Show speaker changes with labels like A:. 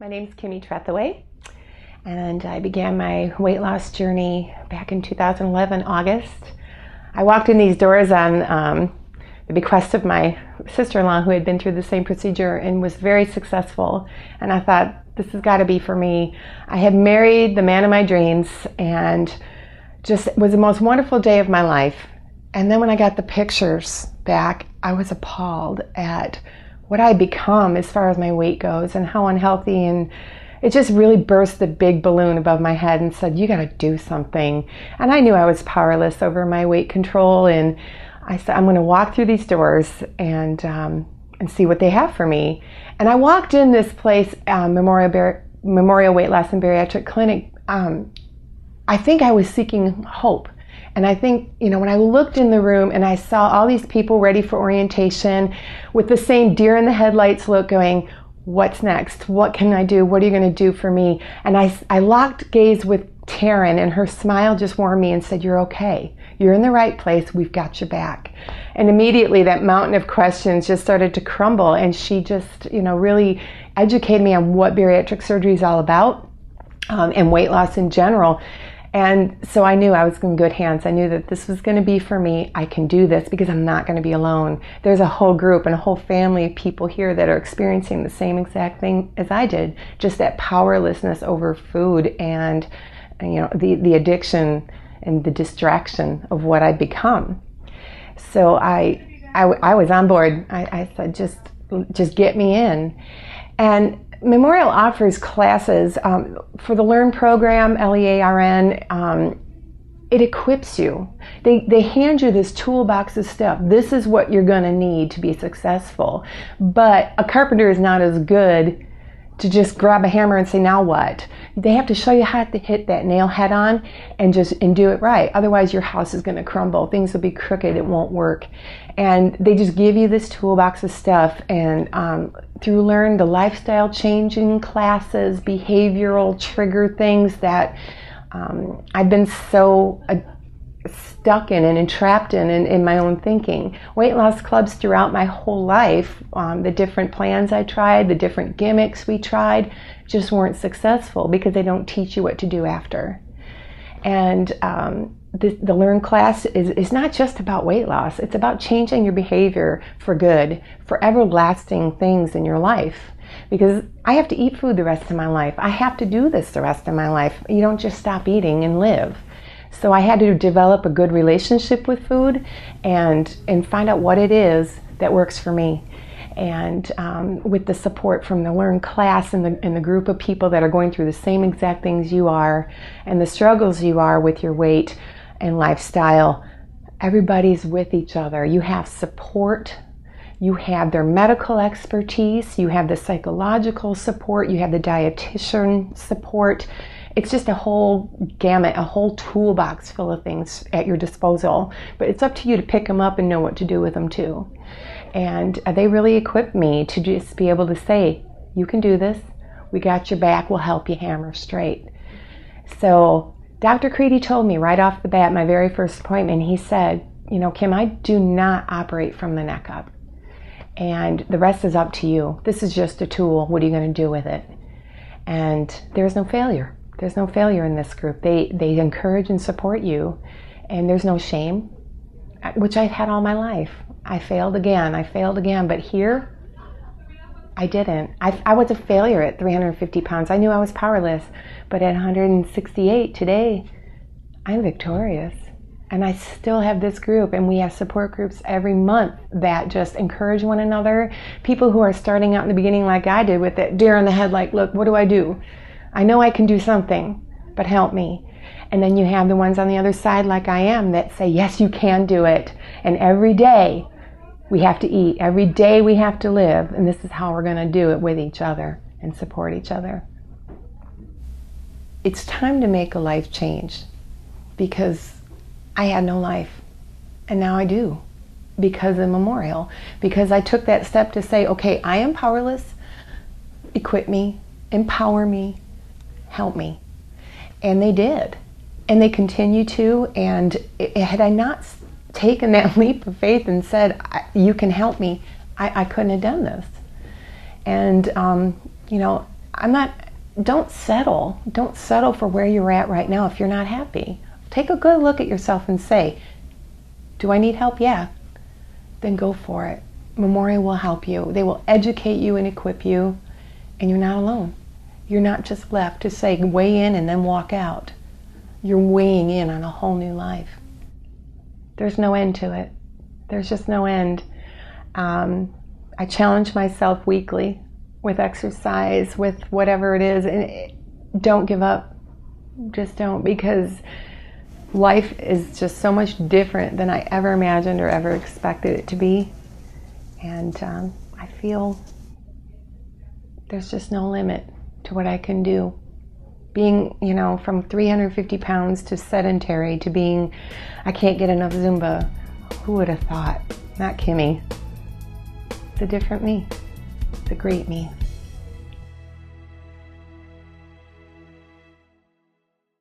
A: My name's Kimmie and I began my weight loss journey back in 2011, August. I walked in these doors on the bequest of my sister-in-law who had been through the same procedure and was very successful. And I thought, this has got to be for me. I had married the man of my dreams and just it was the most wonderful day of my life. And then when I got the pictures back, I was appalled at what I had become as far as my weight goes and how unhealthy, and it just really burst the big balloon above my head and said, you got to do something. And I knew I was powerless over my weight control, and I said, I'm going to walk through these doors and see what they have for me. And I walked in this place, Memorial Weight Loss and Bariatric Clinic. I think I was seeking hope. And I think, when I looked in the room and I saw all these people ready for orientation with the same deer in the headlights look going, what's next? What can I do? What are you going to do for me? And I locked gaze with Taryn, and her smile just warmed me and said, you're okay. You're in the right place. We've got your back. And immediately that mountain of questions just started to crumble, and she just, really educated me on what bariatric surgery is all about, and weight loss in general. And so I knew I was in good hands. I knew that this was going to be for me. I can do this because I'm not going to be alone. There's a whole group and a whole family of people here that are experiencing the same exact thing as I did. Just that powerlessness over food and the addiction and the distraction of what I'd become. So I was on board. I said, just get me in. And Memorial offers classes for the LEARN program, LEARN. It equips you. They hand you this toolbox of stuff. This is what you're going to need to be successful. But a carpenter is not as good to just grab a hammer and say, now what? They have to show you how to hit that nail head on and do it right. Otherwise, your house is going to crumble. Things will be crooked. It won't work. And they just give you this toolbox of stuff. And through LEARN, the lifestyle changing classes, behavioral trigger things that I've been so stuck in and entrapped in my own thinking. Weight loss clubs throughout my whole life, the different plans I tried, the different gimmicks we tried, just weren't successful because they don't teach you what to do after. And the LEARN class is not just about weight loss. It's about changing your behavior for good, for everlasting things in your life. Because I have to eat food the rest of my life. I have to do this the rest of my life. You don't just stop eating and live. So I had to develop a good relationship with food and find out what it is that works for me. And with the support from the LEARN class and the group of people that are going through the same exact things you are and the struggles you are with your weight and lifestyle, everybody's with each other. You have support. You have their medical expertise. You have the psychological support. You have the dietitian support. It's just a whole gamut, a whole toolbox full of things at your disposal. But it's up to you to pick them up and know what to do with them too. And they really equipped me to just be able to say, you can do this. We got your back. We'll help you hammer straight. So Dr. Creedy told me right off the bat, my very first appointment, he said, Kim, I do not operate from the neck up. And the rest is up to you. This is just a tool. What are you going to do with it? And there's no failure. There's no failure in this group. They encourage and support you, and there's no shame, which I've had all my life. I failed again, but here, I didn't. I was a failure at 350 pounds. I knew I was powerless, but at 168 today, I'm victorious. And I still have this group, and we have support groups every month that just encourage one another. People who are starting out in the beginning like I did with that deer in the headlight, look, what do? I know I can do something, but help me. And then you have the ones on the other side like I am that say, yes, you can do it. And every day we have to eat. Every day we have to live. And this is how we're going to do it with each other and support each other. It's time to make a life change because I had no life. And now I do because of Memorial. Because I took that step to say, okay, I am powerless. Equip me, empower me, help me. And they did. And they continue to. And had I not taken that leap of faith and said, you can help me, I couldn't have done this. And, don't settle. Don't settle for where you're at right now if you're not happy. Take a good look at yourself and say, do I need help? Yeah. Then go for it. Memorial will help you. They will educate you and equip you, and you're not alone. You're not just left to say, weigh in and then walk out. You're weighing in on a whole new life. There's no end to it. There's just no end. I challenge myself weekly with exercise, with whatever it is, and don't give up. Just don't, because life is just so much different than I ever imagined or ever expected it to be. And I feel there's just no limit to what I can do. Being, from 350 pounds to sedentary to being, I can't get enough Zumba. Who would have thought? Not Kimmie. It's a different me. It's a great me.